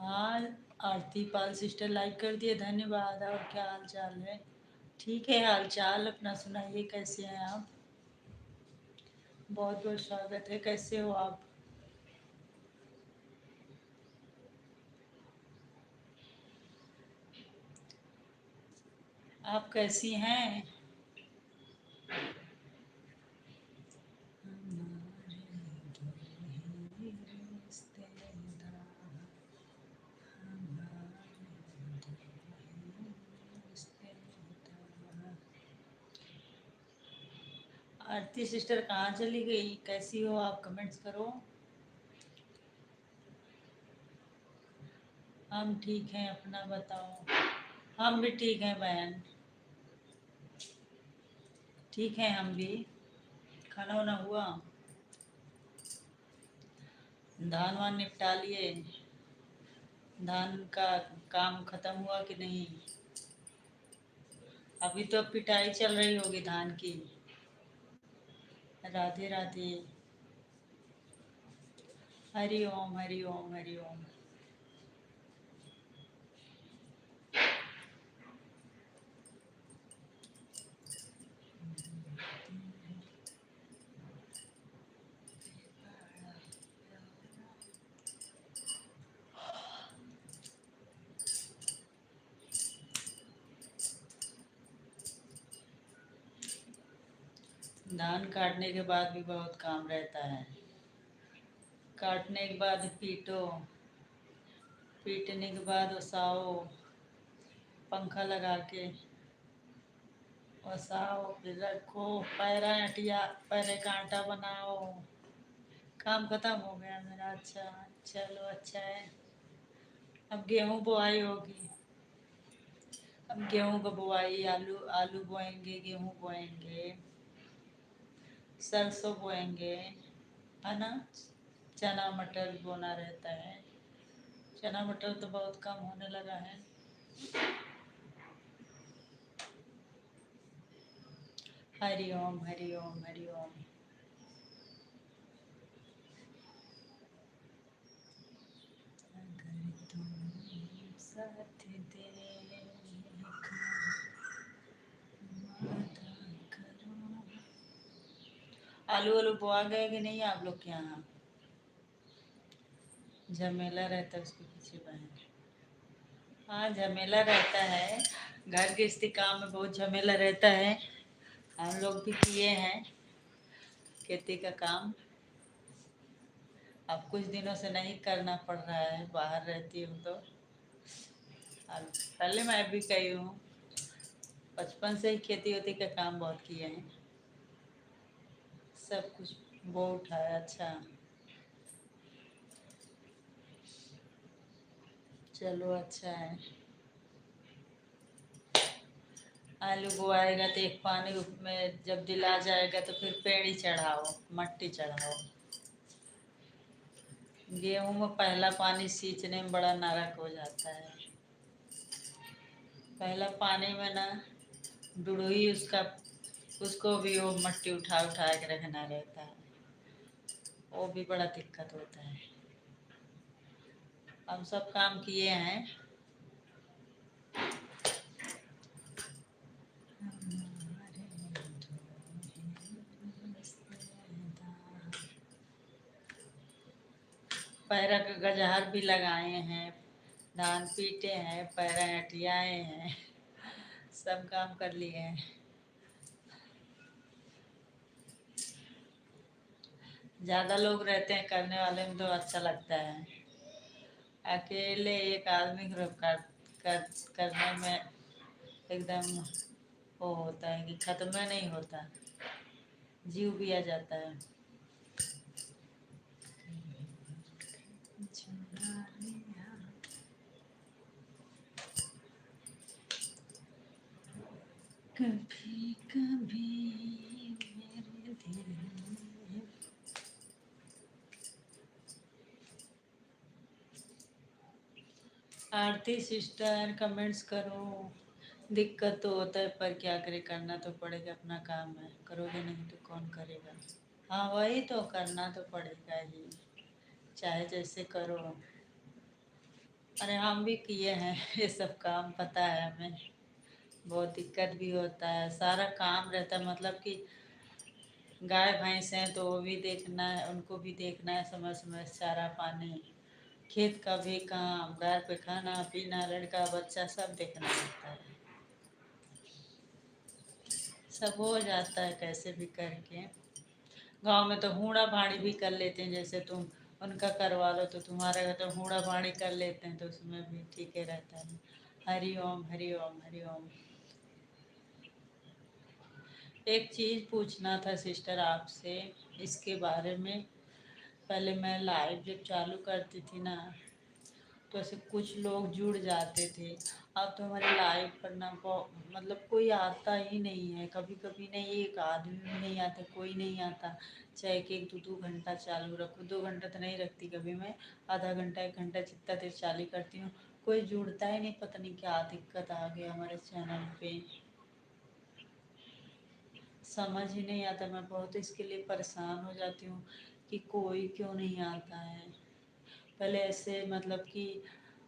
हाँ, आरती पाल sister like कर दिए, धन्यवाद। और क्या हाल चाल है? ठीक है, हाल चाल अपना सुनाइए, कैसे हैं आप? बहुत बहुत स्वागत है, कैसे हो आप? आप कैसी हैं? आरती सिस्टर कहाँ चली गई? कैसी हो आप? कमेंट्स करो। हम ठीक हैं, अपना बताओ। हम भी ठीक हैं बहन, ठीक हैं हम भी। खाना वाना हुआ? धान वान निपटा लिए? धान का काम खत्म हुआ कि नहीं? अभी तो पिटाई चल रही होगी धान की। राधे राधे। हरि ओम हरि ओम हरि ओम। धान काटने के बाद भी बहुत काम रहता है। काटने के बाद पीटो, पीटने के बाद ओसाओ, पंखा लगा के ओसाओ, फिर रखो, पैरा हटिया, पैरे का आटा बनाओ। काम खत्म हो गया मेरा। अच्छा, चलो अच्छा है। अब गेहूं बोआई होगी। अब गेहूं का बुआई, आलू आलू बोएंगे, गेहूं बोएंगे, सरसों बोएंगे, है ना? चना मटर बोना रहता है। चना मटर तो बहुत कम होने लगा है। हरि ओम हरि ओम हरि ओम। अगर तुम साथ दे आलू वालू बोआ गए कि नहीं आप लोग के यहाँ? झमेला रहता है उसके पीछे बहन। हाँ, झमेला रहता है। घर गृहस्थी काम में बहुत झमेला रहता है। हम लोग भी किए हैं खेती का काम। अब कुछ दिनों से नहीं करना पड़ रहा है, बाहर रहती हूँ तो। अब पहले मैं भी कही हूँ, बचपन से ही खेती वेती का काम बहुत किए हैं। सब कुछ बो उठाया। अच्छा, चलो अच्छा है। आलू बोआएगा तो एक पानी में जब दिला जाएगा तो फिर पेड़ी चढ़ाओ, मट्टी चढ़ाओ। गेहूं में पहला पानी सींचने में बड़ा नरक हो जाता है। पहला पानी में ना डुडुई उसका, उसको भी वो मट्टी उठा उठा के रखना रहता है। वो भी बड़ा दिक्कत होता है। हम सब काम किए हैं। पैरा का गजहर भी लगाए हैं, धान पीटे हैं, पैरा हटियाए हैं, सब काम कर लिए हैं। ज़्यादा लोग रहते हैं करने वाले में तो अच्छा लगता है। अकेले एक आदमी को करने में एकदम वो होता है कि खत्म नहीं होता, जीव भी आ जाता है। कभी कभी मेरे दिल में। आरती सिस्टर कमेंट्स करो। दिक्कत तो होता है पर क्या करे, करना तो पड़ेगा, अपना काम है, करोगे नहीं तो कौन करेगा? हाँ वही तो, करना तो पड़ेगा ही, चाहे जैसे करो। अरे हम भी किए हैं ये सब काम, पता है हमें। बहुत दिक्कत भी होता है, सारा काम रहता है, मतलब कि गाय भैंस हैं तो वो भी देखना है, उनको भी देखना है, समय समय से चारा पानी, खेत का भी काम, घर पे खाना पीना, लड़का बच्चा सब देखना पड़ता है। सब हो जाता है कैसे भी करके। गांव में तो हूड़ा भाड़ी भी कर लेते हैं, जैसे तुम उनका करवा लो तो तुम्हारा घर तो हूड़ा भाड़ी कर लेते हैं, तो उसमें भी ठीक है रहता है। हरि ओम हरि ओम हरि ओम। एक चीज़ पूछना था सिस्टर आपसे इसके बारे में। पहले मैं लाइव जब चालू करती थी ना, तो ऐसे कुछ लोग जुड़ जाते थे। अब तो हमारे लाइव पर ना मतलब कोई आता ही नहीं है, कभी कभी नहीं, एक आदमी भी नहीं आता, कोई नहीं आता। चाहे एक एक दो दो घंटा चालू रखो, 2 घंटा तो नहीं रखती, कभी मैं आधा घंटा 1 घंटा जितना देर चालू करती हूँ, कोई जुड़ता ही नहीं। पता नहीं क्या दिक्कत आ गया हमारे चैनल पे, समझ ही नहीं आता। मैं बहुत इसके लिए परेशान हो जाती हूँ कि कोई क्यों नहीं आता है। पहले ऐसे मतलब कि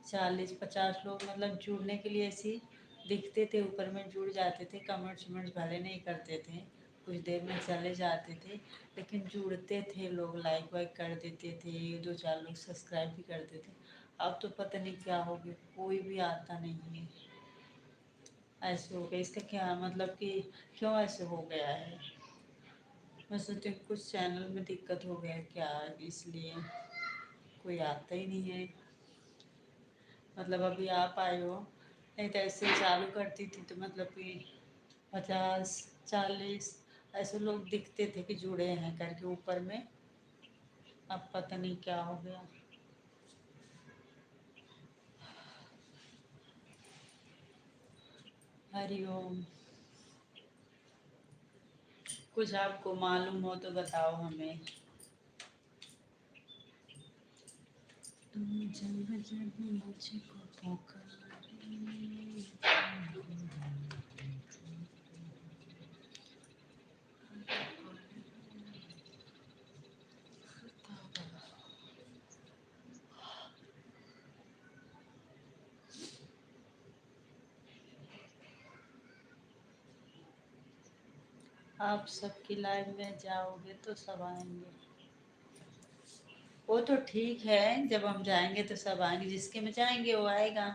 40-50 लोग मतलब जुड़ने के लिए ऐसे ही दिखते थे, ऊपर में जुड़ जाते थे, कमेंट्स वमेंट्स भले नहीं करते थे, कुछ देर में चले जाते थे, लेकिन जुड़ते थे लोग, लाइक वाइक कर देते थे, 2-4 लोग सब्सक्राइब भी करते थे। अब तो पता नहीं क्या हो गया, कोई भी आता नहीं है। ऐसे हो गया, इसका क्या मतलब कि क्यों ऐसे हो गया है? मैं सोचती हूँ कुछ चैनल में दिक्कत हो गया क्या, इसलिए कोई आता ही नहीं है। मतलब अभी आप आए हो, नहीं तो ऐसे चालू करती थी तो मतलब कि 50-40 ऐसे लोग दिखते थे कि जुड़े हैं करके ऊपर में। अब पता नहीं क्या हो गया। हरिओम। कुछ आपको मालूम हो तो बताओ हमें। तुम जब जब मुझको पुकारे, आप सबकी लाइफ में जाओगे तो सब आएंगे। वो तो ठीक है, जब हम जाएंगे तो सब आएंगे, जिसके में जाएंगे वो आएगा।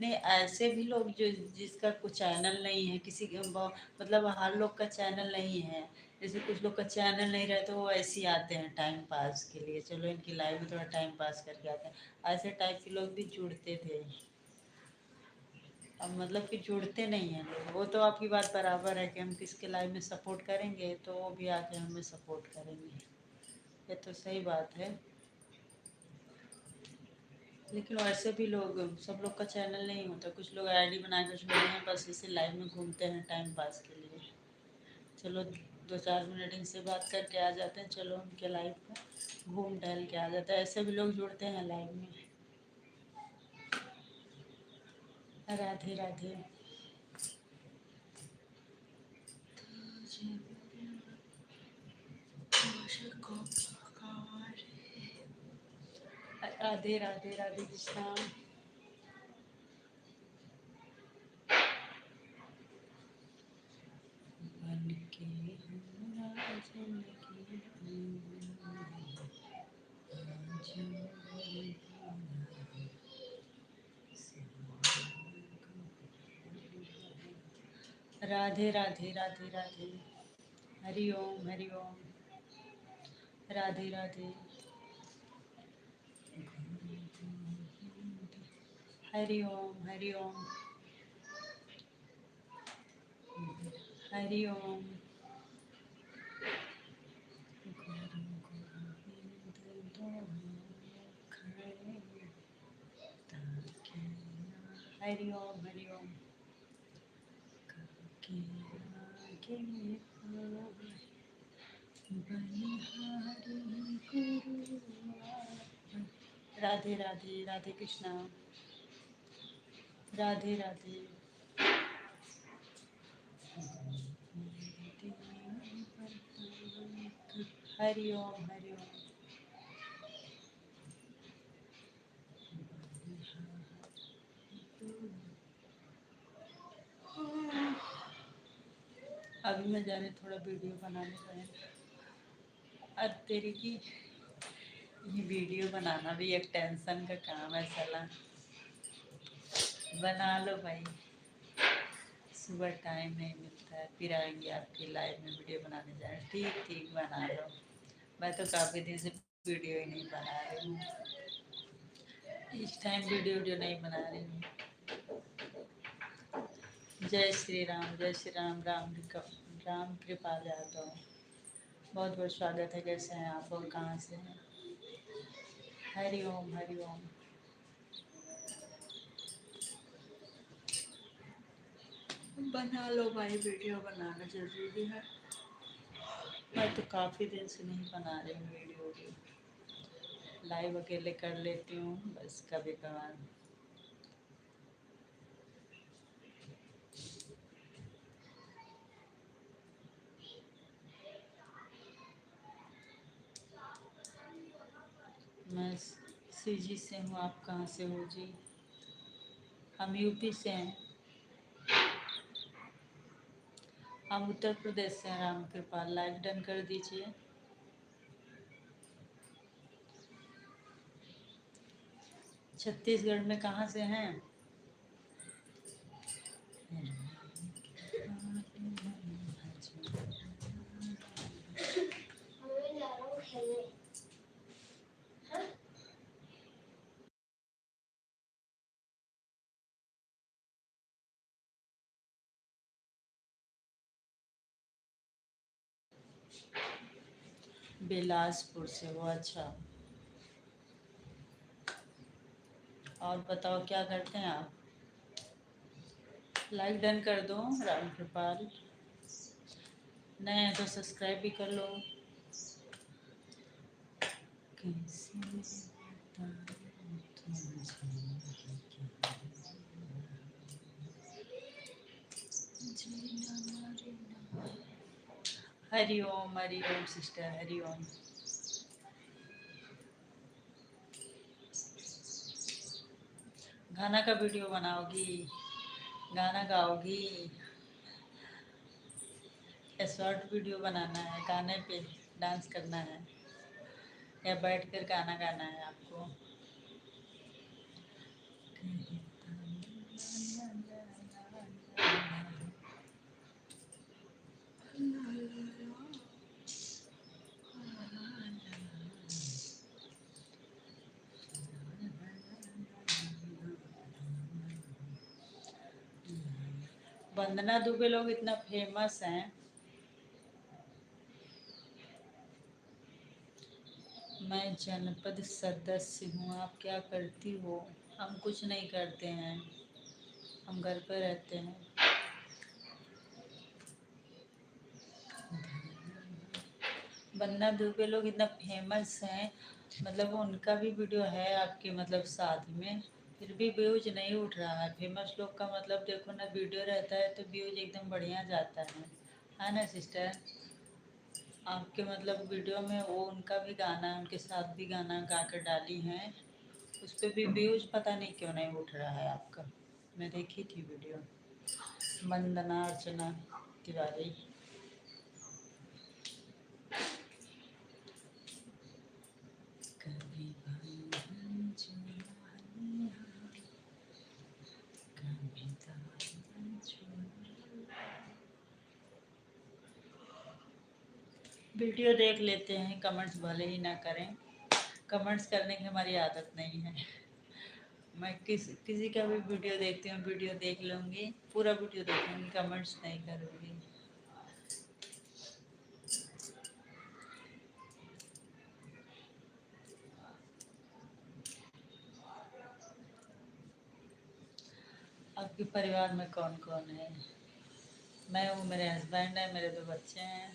नहीं, ऐसे भी लोग जो जिसका कुछ चैनल नहीं है, किसी के मतलब हर लोग का चैनल नहीं है, जैसे कुछ लोग का चैनल नहीं रहता, वो ऐसे ही आते हैं टाइम पास के लिए, चलो इनकी लाइफ में थोड़ा टाइम पास करके आते हैं। ऐसे टाइप के लोग भी जुड़ते थे। अब मतलब कि जुड़ते नहीं हैं लोग। वो तो आपकी बात बराबर है कि हम किसके लाइफ में सपोर्ट करेंगे तो वो भी आके हमें सपोर्ट करेंगे, ये तो सही बात है। लेकिन वैसे भी लोग, सब लोग का चैनल नहीं होता, कुछ लोग आईडी बना के छोड़े हैं, बस इसे लाइव में घूमते हैं टाइम पास के लिए। चलो 2-4 मिनट इनसे बात करके आ जाते हैं, चलो उनके लाइव पर घूम टहल के आ जाते हैं, ऐसे भी लोग जुड़ते हैं लाइव में। राधे राधे। राधे राधे राधे कृष्णा। बन के हमरा जिंदगी राधे राधे राधे राधे। हरि ओम हरि ओम। राधे राधे। हरि ओम हरि ओम। हरि ओम। हरि ओम हरि ओम। राधे राधे राधे कृष्णा। राधे राधे। हरि ओम हरि ओम। जा रहे थोड़ा वीडियो बनाने का। और तेरी की ये वीडियो बनाना भी एक टेंशन का काम है साला। बना लो भाई, सुबह टाइम नहीं मिलता है, फिर आएंगे आपकी लाइव में वीडियो बनाने जाए। ठीक ठीक बना लो। मैं तो काफ़ी दिन से वीडियो ही नहीं बना रही हूँ, इस टाइम वीडियो नहीं बना रही हूँ। जय श्री राम, जय श्री राम। राम कृपाल यादव, बहुत बहुत स्वागत है। कैसे हैं आप और कहाँ से हैं? हरि ओम, हरि ओम। बना लो भाई, वीडियो बनाना जरूरी है। मैं तो काफ़ी दिन से नहीं बना रही हूँ वीडियो। लाइव अकेले कर लेती हूँ बस कभी कभार। मैं सीजी से हूँ, आप कहाँ से हो जी? हम यूपी से हैं। हम उत्तर प्रदेश से हैं। राम कृपाल, लाइक डन कर दीजिए। छत्तीसगढ़ में कहाँ से हैं? बिलासपुर से हो, अच्छा। और बताओ क्या करते हैं आप? लाइक डन कर दो राम कृपाल। नए हैं तो सब्सक्राइब भी कर लो। कैसे बताऊं तुझे। हरि ओम, हरि ओम सिस्टर, हरि ओम। गाना का वीडियो बनाओगी? गाना गाओगी? शॉर्ट वीडियो बनाना है, गाने पे डांस करना है, या बैठ कर गाना गाना है आपको? वंदना दुबे लोग इतना फेमस हैं। मैं जनपद सदस्य हूँ। आप क्या करती हो? हम कुछ नहीं करते हैं, हम घर पर रहते हैं। वंदना दुबे लोग इतना फेमस हैं, मतलब उनका भी वीडियो है आपके मतलब शादी में, फिर भी व्यूज नहीं उठ रहा है। फेमस लोग का मतलब देखो ना, वीडियो रहता है तो व्यूज एकदम बढ़िया जाता है ना सिस्टर? आपके मतलब वीडियो में वो उनका भी गाना है, उनके साथ भी गाना गा कर डाली हैं, उस पर भी व्यूज पता नहीं क्यों नहीं उठ रहा है आपका। मैं देखी थी वीडियो। वंदना अर्चना तिवारी। कभी बंधन चुराया, कभी दामन चुराया। वीडियो देख लेते हैं, कमेंट्स भले ही ना करें। कमेंट्स करने की हमारी आदत नहीं है। मैं किसी का भी वीडियो देखती हूँ, वीडियो देख लूँगी, पूरा वीडियो देखूँगी, कमेंट्स नहीं करूँगी। आपके परिवार में कौन कौन है? मैं हूँ, मेरे हस्बैंड है, मेरे 2 बच्चे हैं।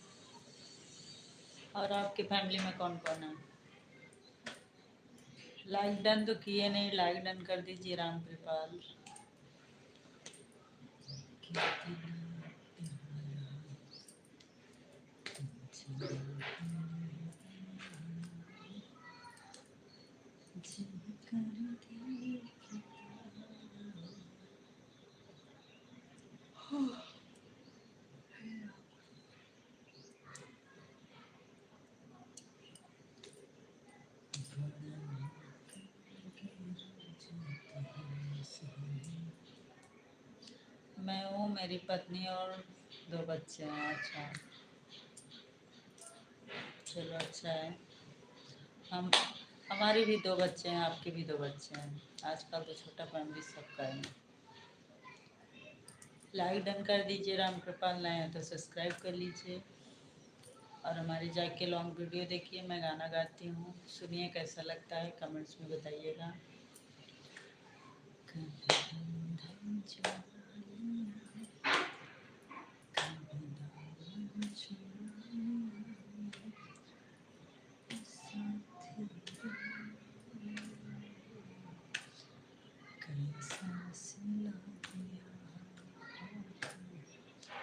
और आपकी फैमिली में कौन कौन है? लाइक डन तो किए नहीं, लाइक डन कर दीजिए राम कृपाल। हूँ, मेरी पत्नी और 2 बच्चे हैं। अच्छा, चलो अच्छा है। हम हमारी भी 2 बच्चे हैं, आपके भी 2 बच्चे हैं। आजकल तो छोटा फैमिली सबका है। लाइक डन कर दीजिए। राम कृपाल नए हैं तो सब्सक्राइब कर लीजिए और हमारी जाके लॉन्ग वीडियो देखिए। मैं गाना गाती हूँ, सुनिए कैसा लगता है, कमेंट्स में बताइएगा।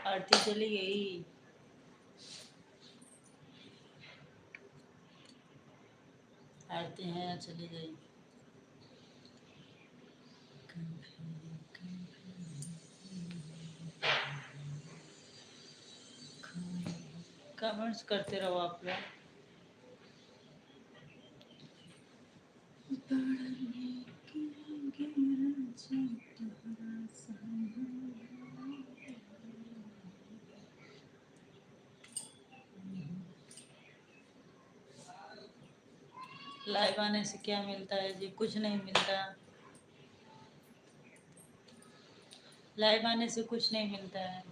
आरती चली गई। आरती है या चली गई? कमेंट्स करते रहो आप लोग। लाइव आने से क्या मिलता है जी? कुछ नहीं मिलता। लाइव आने से कुछ नहीं मिलता है।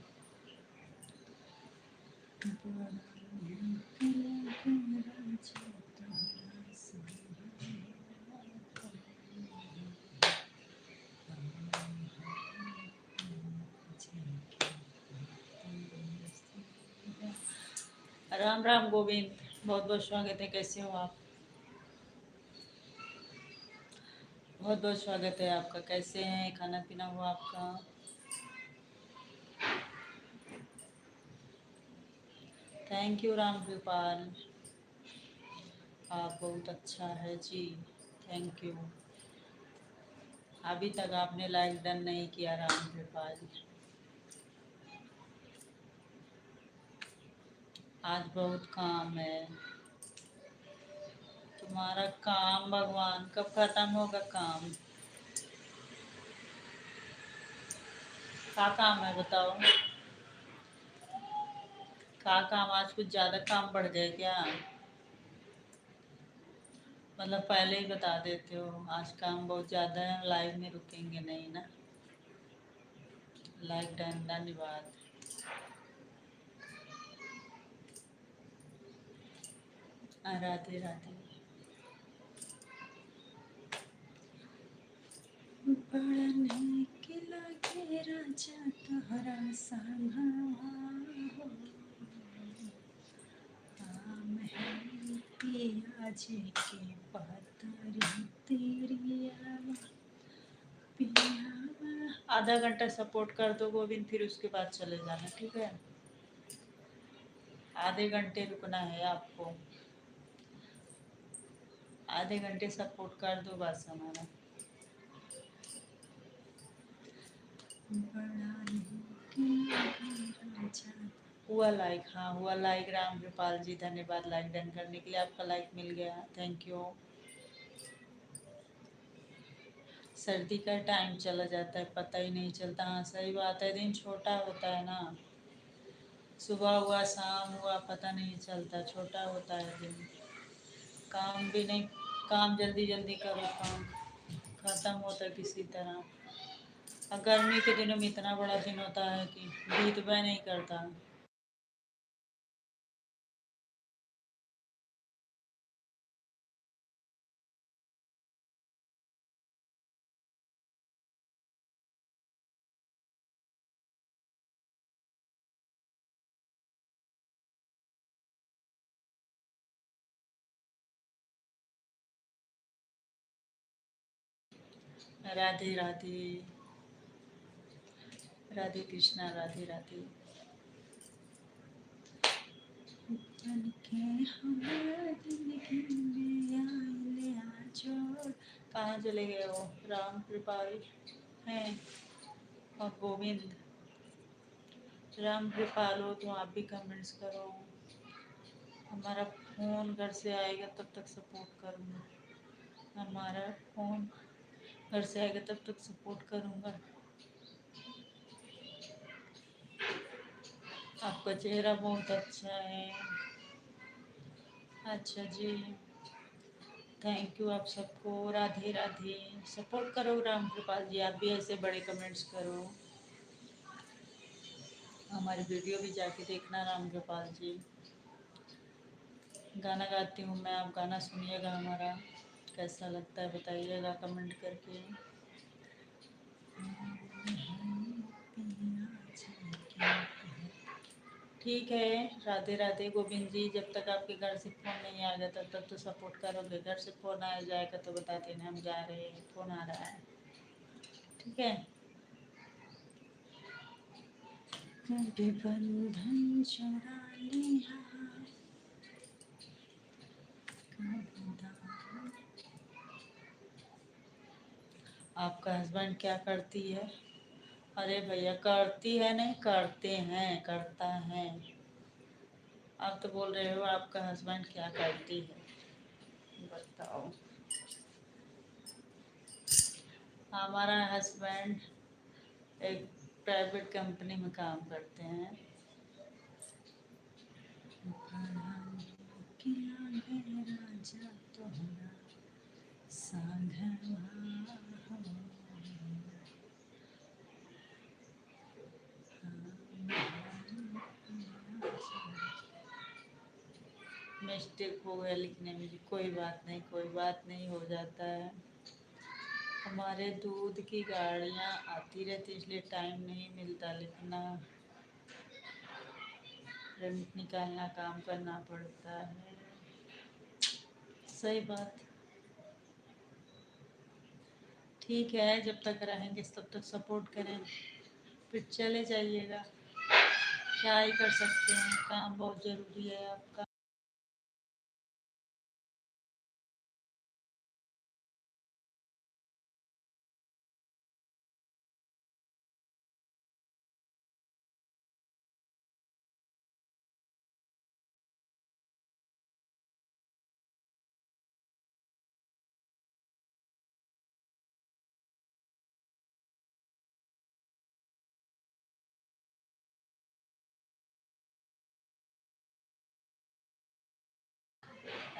राम राम गोविंद, बहुत बहुत स्वागत है। कैसे हो आप? बहुत बहुत स्वागत है आपका। कैसे हैं? खाना पीना हुआ आपका? थैंक यू राम कृपाल, आप बहुत अच्छा है जी। Thank you. अभी तक आपने लाइक डन नहीं किया राम कृपाल। आज बहुत काम है। तुम्हारा काम भगवान कब खत्म होगा काम? क्या काम है बताओ? क्या काम? आज कुछ ज्यादा काम बढ़ गया क्या? मतलब पहले ही बता देते हो आज काम बहुत ज्यादा है, लाइव में रुकेंगे नहीं ना। लाइक डन, धन्यवाद। राधे राधे। पढ़ने के लागे राजा तोहरा संगवा हो, आम है पिया जी के पतरी तेरी आवा पिया। आधा घंटा सपोर्ट कर दो गोविंद, फिर उसके बाद चले जाना, ठीक है? आधे घंटे रुकना है आपको। आधे घंटे सपोर्ट कर दो बस हमारा। हुआ लाइक? हाँ हुआ लाइक। राम कृपाल जी धन्यवाद लाइक डन करने के लिए। आपका लाइक मिल गया, थैंक यू। सर्दी का टाइम चला जाता है, पता ही नहीं चलता। हाँ सही बात है, दिन छोटा होता है ना। सुबह हुआ शाम हुआ पता नहीं चलता, छोटा होता है दिन। काम भी नहीं, काम जल्दी जल्दी करो, काम खत्म होता है किसी तरह। और गर्मी के दिनों में इतना बड़ा दिन होता है कि बीतवा नहीं करता। राधे राधे। राधे कृष्णा, राधे राधे। कहाँ चले गए हो? राम कृपाल हैं और गोविंद। राम कृपाल हो तो आप भी कमेंट्स करो। हमारा फोन घर से आएगा तब तक सपोर्ट करूँगा। हमारा फोन घर से आएगा तब तक सपोर्ट करूँगा। आपका चेहरा बहुत अच्छा है। अच्छा जी, थैंक यू आप सबको। राधे राधे। सपोर्ट करो राम कृपाल जी, आप भी ऐसे बड़े कमेंट्स करो। हमारी वीडियो भी जाके देखना राम कृपाल जी। गाना गाती हूँ मैं, आप गाना सुनिएगा हमारा, कैसा लगता है बताइएगा कमेंट करके। ठीक है, राधे राधे गोविंद जी। जब तक आपके घर से फ़ोन नहीं आ गया तब तक तो सपोर्ट करोगे। घर से फ़ोन आ जाएगा तो बता देना हम जा रहे हैं, फ़ोन आ रहा है। ठीक है। बंधन चुरा लिया, आपका हस्बैंड क्या करती है? अरे भैया, करती है नहीं, करते हैं, करता है। आप तो बोल रहे हो आपका हस्बैंड क्या करती है, बताओ। हमारा हस्बैंड एक प्राइवेट कंपनी में काम करते हैं। राजा तोहरा सांघवा हो। मिस्टेक हो गया लिखने में जी, कोई बात नहीं, कोई बात नहीं, हो जाता है। हमारे दूध की गाड़ियाँ आती रहती इसलिए टाइम नहीं मिलता लिखना, प्रिंट निकालना, काम करना पड़ता है। सही बात। ठीक है, जब तक रहेंगे तब तक सपोर्ट करें, फिर चले जाइएगा। क्या ही कर सकते हैं, काम बहुत ज़रूरी है आपका।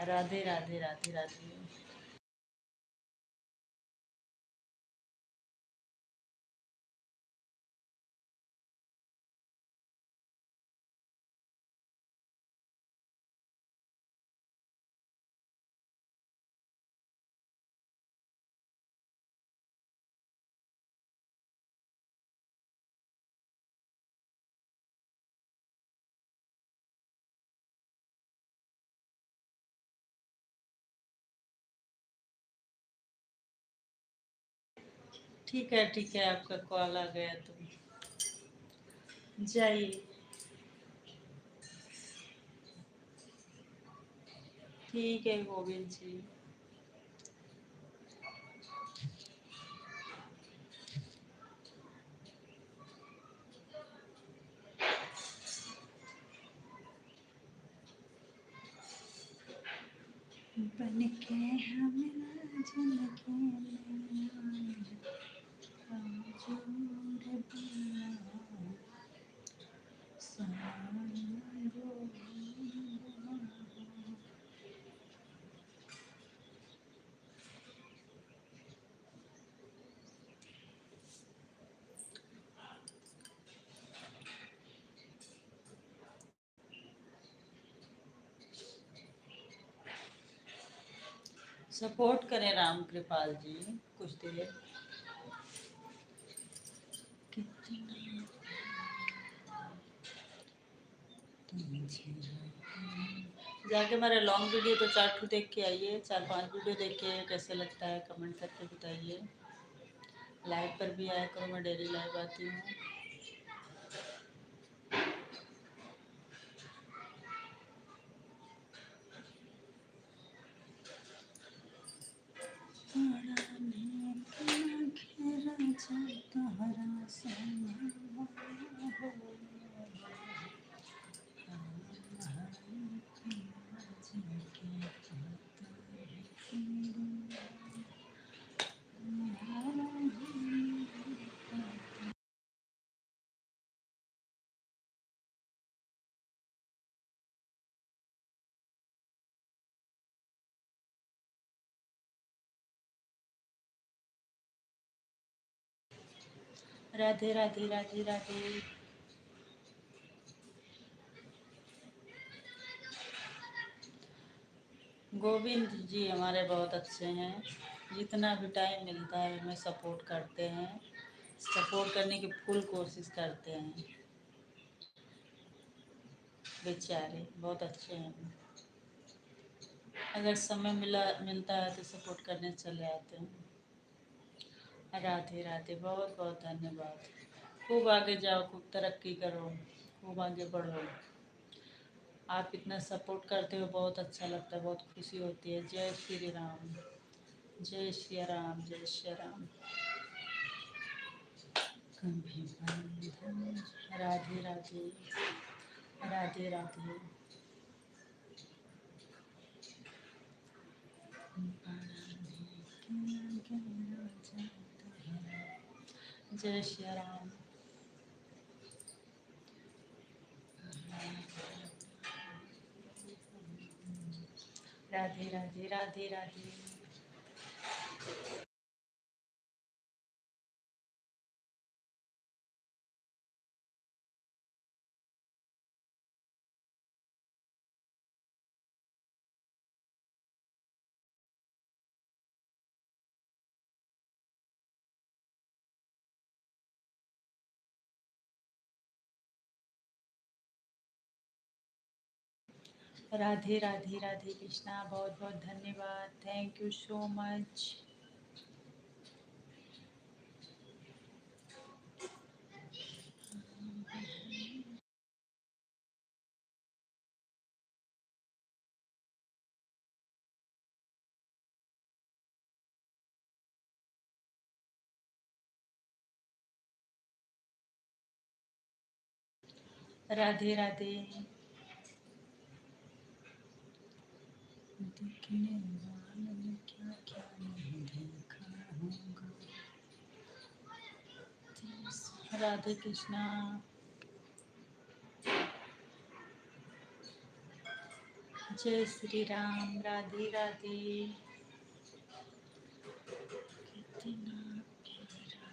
राधे राधे राधे राधे। ठीक है, आपका कॉल आ गया तो जाइए। ठीक है गोविंद जी। बन के हमरा जिनके सपोर्ट करें राम कृपाल जी कुछ देर। कितना जाके मेरा लॉन्ग वीडियो तो 4 ठो देख के आइए, 4-5 वीडियो देख के कैसे लगता है कमेंट करके बताइए। लाइव पर भी आया करो, मैं डेली लाइव आती हूँ। राधे राधे राधे राधे। गोविंद जी हमारे बहुत अच्छे हैं, जितना भी टाइम मिलता है हमें सपोर्ट करते हैं, सपोर्ट करने की फुल कोशिश करते हैं। बेचारे बहुत अच्छे हैं, अगर समय मिलता है तो सपोर्ट करने चले आते हैं। राधे राधे, बहुत बहुत धन्यवाद। खूब आगे जाओ, खूब तरक्की करो, खूब आगे बढ़ो। आप इतना सपोर्ट करते हो, बहुत अच्छा लगता है, बहुत खुशी होती है। जय श्री राम, जय श्री राम, जय श्री राम। कभी बंधन। राधे राधे, राधे राधे। जय श्री राम। राधे राधे, राधे राधे। राधे राधे, राधे कृष्णा, बहुत बहुत धन्यवाद, thank you so much. Radhe Radhe. देखने वालों ने क्या क्या नहीं देखा होगा। राधे कृष्णा। जय श्री राम, राधे राधे। कितना प्यारा।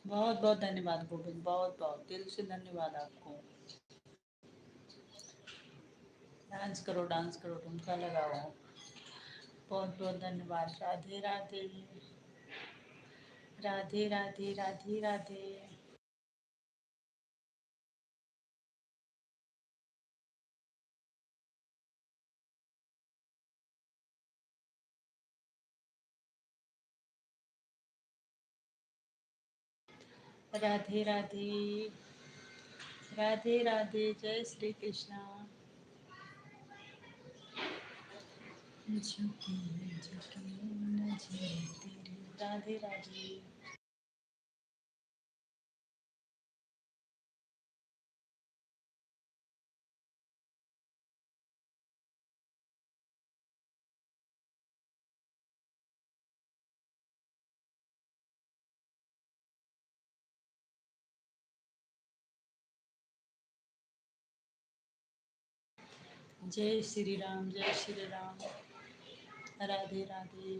बहुत बहुत धन्यवाद गोविंद, बहुत बहुत दिल से धन्यवाद आपको। डांस करो, ठुमका लगाओ। बहुत बहुत धन्यवाद। राधे राधे, राधे राधे, राधे राधे। राधे राधे, राधे राधे, जय श्री कृष्णा। झुके झुके नजर तेरी। राधे राधे। जय श्री राम, जय श्री राम। राधे राधे।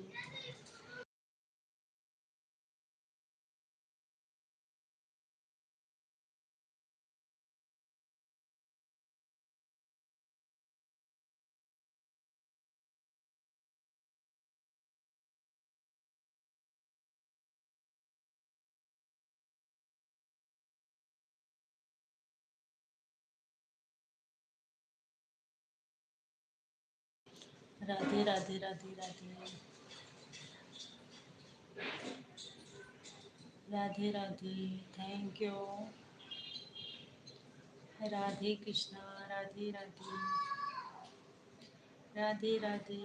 राधे राधे, राधे राधे। Radhe Radhe, thank you. राधे कृष्णा, राधे राधे, राधे राधे,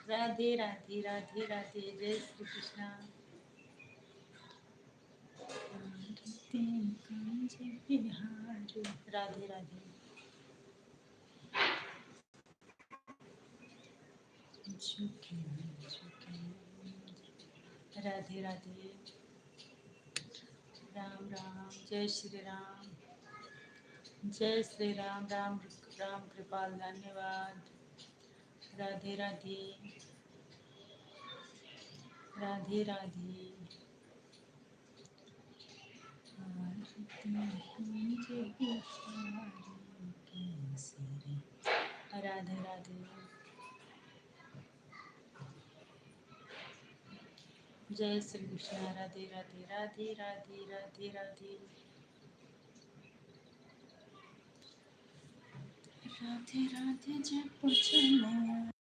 राधे राधे, राधे राधे, जय श्री कृष्णा। राधे राधे, राधे राधे, राम राम, जय श्री राम, जय श्री राम, राम राम कृपाल, धन्यवाद। राधे राधे, राधे राधे, राधे राधे, जय श्री कृष्ण, राधे राधे, राधे राधे, राधे राधे, राधे राधे, जय पूछने।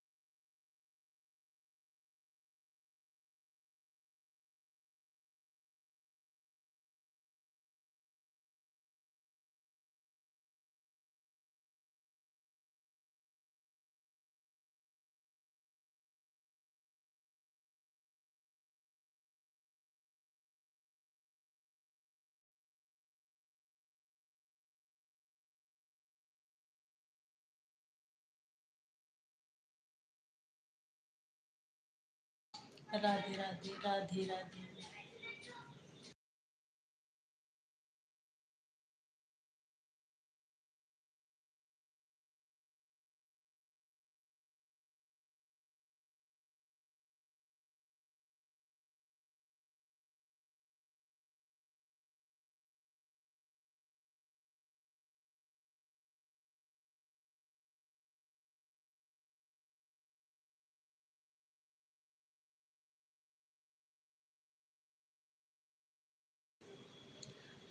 राधे राधे, राधे राधे,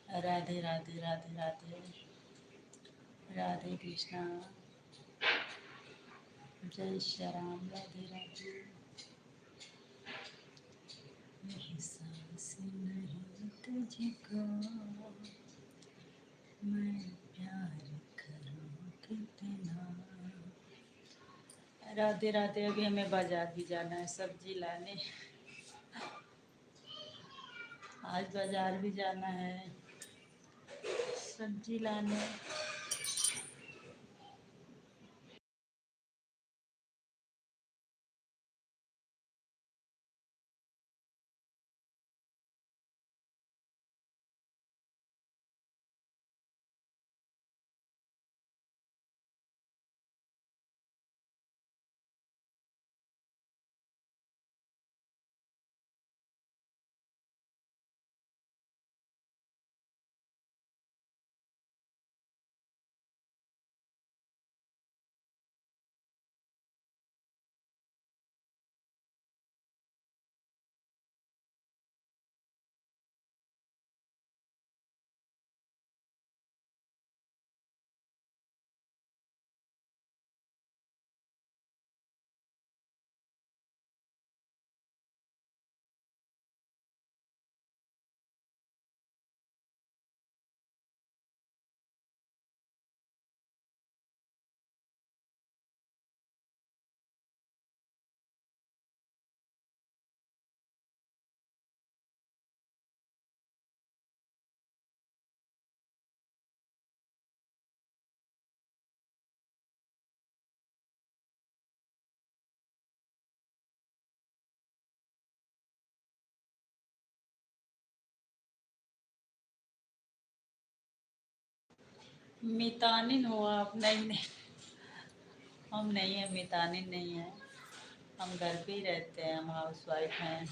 राधे राधे, राधे राधे, राधे कृष्णा, जय श्री राम, राधे राधे। नहीं सांस नहीं तुझको मैं प्यार करूं कितना। राधे राधे, अभी हमें बाजार भी जाना है सब्जी लाने। आज बाजार भी जाना है सब्जी लाने। मितानिन हुआ आप? नहीं नहीं, हम नहीं है, मितानिन नहीं है। हम घर पे ही रहते हैं, हम हाउस वाइफ हैं।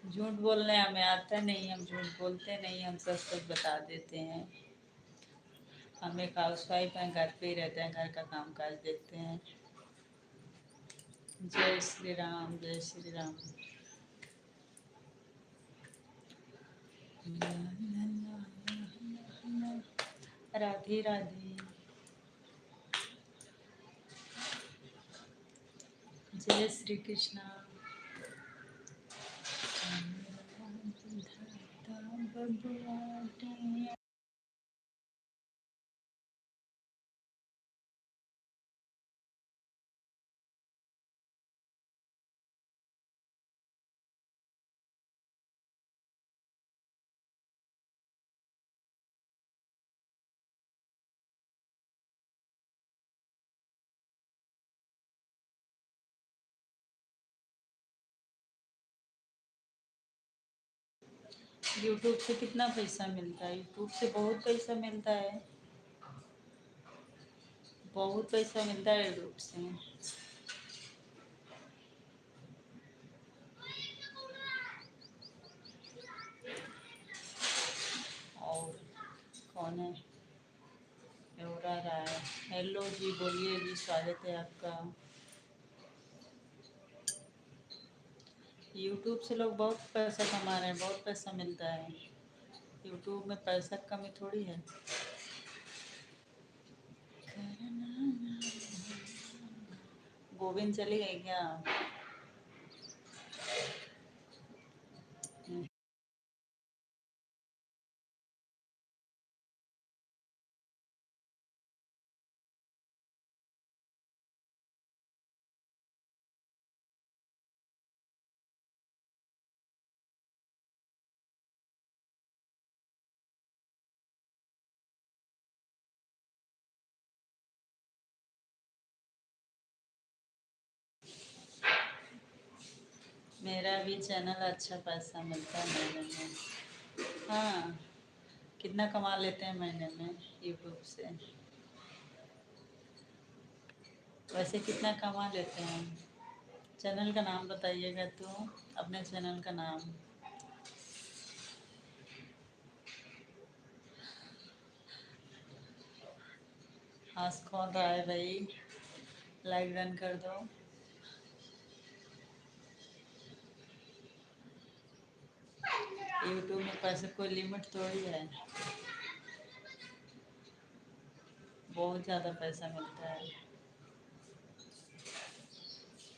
झूठ बोलने हमें आता नहीं, हम झूठ बोलते नहीं, हम सच सच बता देते हैं। हम एक हाउस वाइफ हैं, घर पे ही रहते हैं, घर का काम काज देखते हैं। जय श्री राम, जय श्री राम। राधे राधे, जय श्री कृष्ण। यूट्यूब से कितना पैसा मिलता है? यूट्यूब से बहुत पैसा मिलता है, बहुत पैसा मिलता है यूट्यूब से। और कौन है? और आ रहा है। हेलो जी, बोलिए जी, स्वागत है आपका। यूट्यूब से लोग बहुत पैसा कमा रहे हैं, बहुत पैसा मिलता है। यूट्यूब में पैसा की कमी थोड़ी है। गोविंद चली गई क्या? मेरा भी चैनल अच्छा पैसा मिलता है महीने में। हाँ, कितना कमा लेते हैं महीने में यूट्यूब से? वैसे कितना कमा लेते हैं? चैनल का नाम बताइएगा तो, अपने चैनल का नाम। हंस कौन रहा है भाई? लाइक डन कर दो। यूट्यूब में पैसे कोई लिमिट थोड़ी है, बहुत ज़्यादा पैसा मिलता है।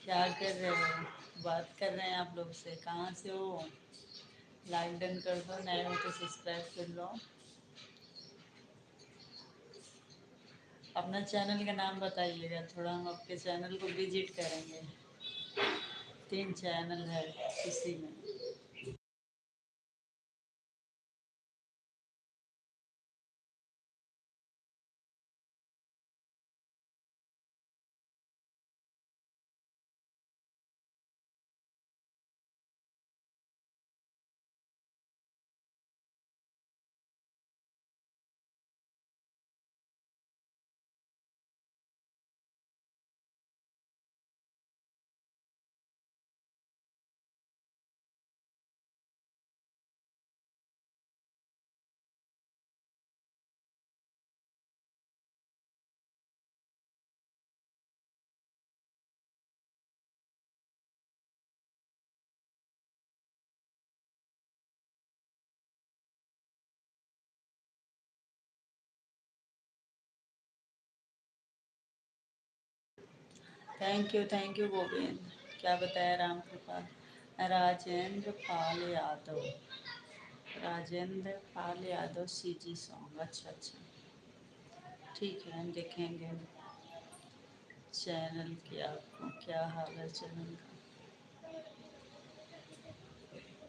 क्या कर रहे हो? बात कर रहे हैं आप लोग से। कहाँ से हो? लाइक डन कर दो, नए हो तो सब्सक्राइब कर लो। अपना चैनल का नाम बताइएगा, थोड़ा हम आपके चैनल को विजिट करेंगे। 3 चैनल है इसी में। Thank you Govind. क्या बताया? राम कृपाल, राजेंद्र पाल यादव। राजेंद्र पाल यादव सीजी सॉन्ग। अच्छा अच्छा, ठीक है, हम देखेंगे चैनल की। आपको क्या हाल है चैनल का?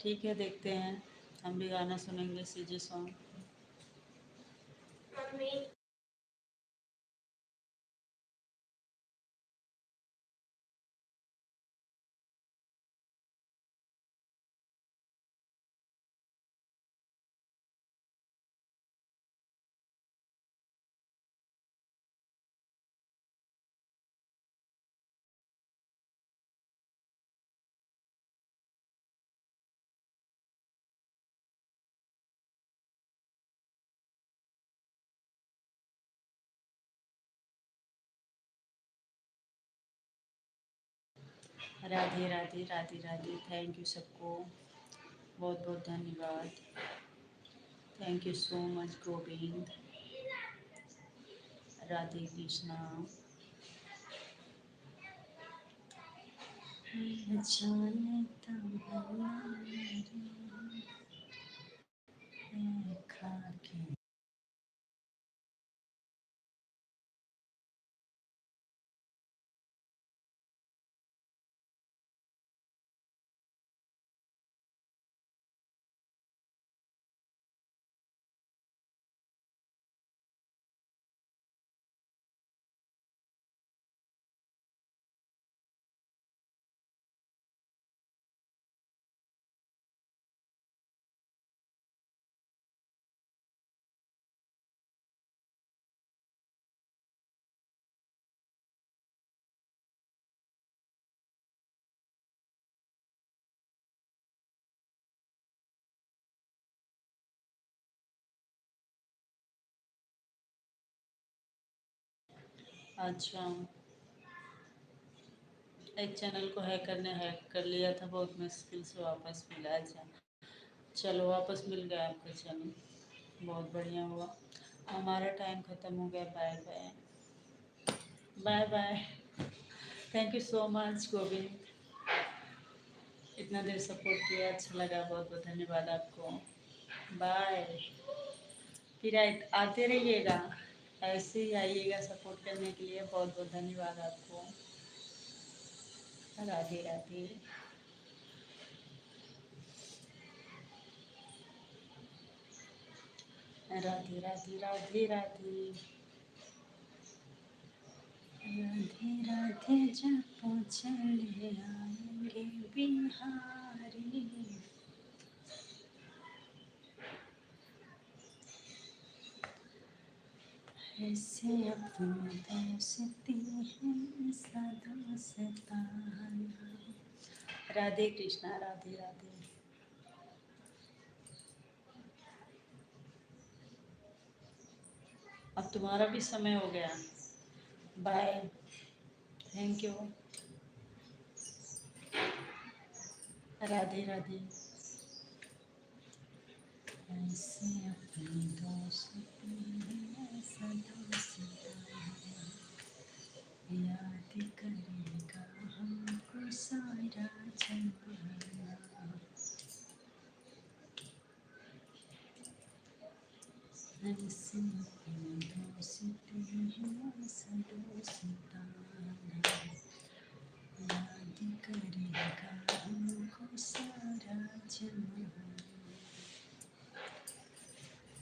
ठीक है, देखते हैं, हम भी गाना सुनेंगे CG song. Radhe Radhe Radhe Radhe. Thank you सबको, बहुत बहुत धन्यवाद। Thank you so much Govind. Radhe Krishna. जाने तमन्ना मेरी है खाके। अच्छा, एक चैनल को हैकर ने हैक कर लिया था, बहुत मुश्किल से वापस मिला। अच्छा, चलो वापस मिल गया आपका चैनल, बहुत बढ़िया हुआ। हमारा टाइम ख़त्म हो गया। Bye bye. Bye bye. Thank you so much Govind, इतना देर सपोर्ट किया, अच्छा लगा, बहुत बहुत धन्यवाद आपको। बाय। फिर आते रहिएगा, ऐसे ही आइएगा सपोर्ट करने के लिए। बहुत बहुत धन्यवाद आपको। राधे राधे। राधे राधे राधे राधे। राधे राधे जपो चले आएंगे बिहारी। ऐसे अपनी दोस्ती है सदा सताना। राधे कृष्णा, राधे राधे। अब तुम्हारा भी समय हो गया। Bye. Thank you. Radhe Radhe. ऐसे अपनी दोस्ती है सदा सताना। याद करेगा हमको सारा जमाना। ऐसे अपनी दोस्ती है सदा सताना। याद करेगा हमको सारा जमाना।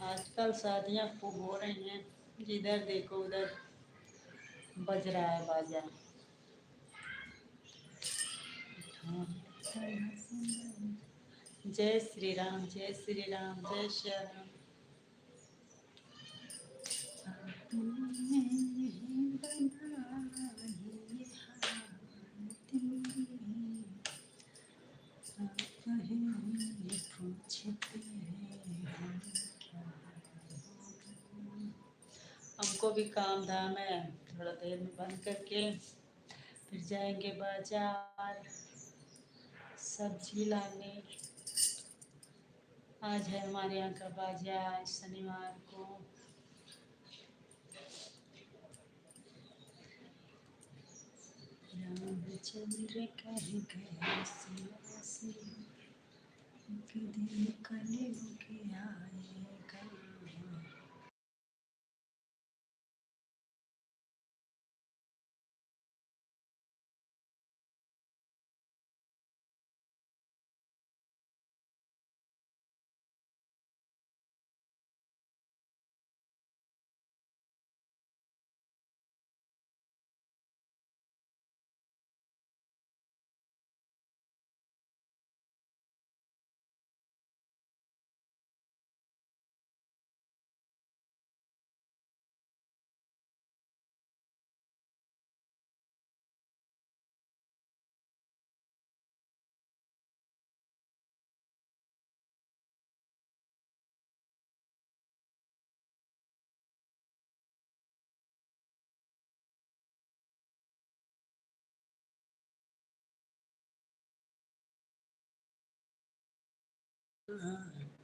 आजकल शादियाँ खूब हो रही हैं, जिधर देखो उधर बज रहा है बाजा। जय श्री राम, जय श्री राम, जय श्री राम। तूने बनाई हाथी, कहीं पूछते हैं क्या। हमको भी काम धाम है, थोड़ा देर में बंद करके फिर जाएंगे बाजार सब्जी लाने। आज है हमारे यहाँ का बाजार शनिवार को। रामचंद्र कह गए सिया से, एक दिन कलयुग आएगा। हाँ।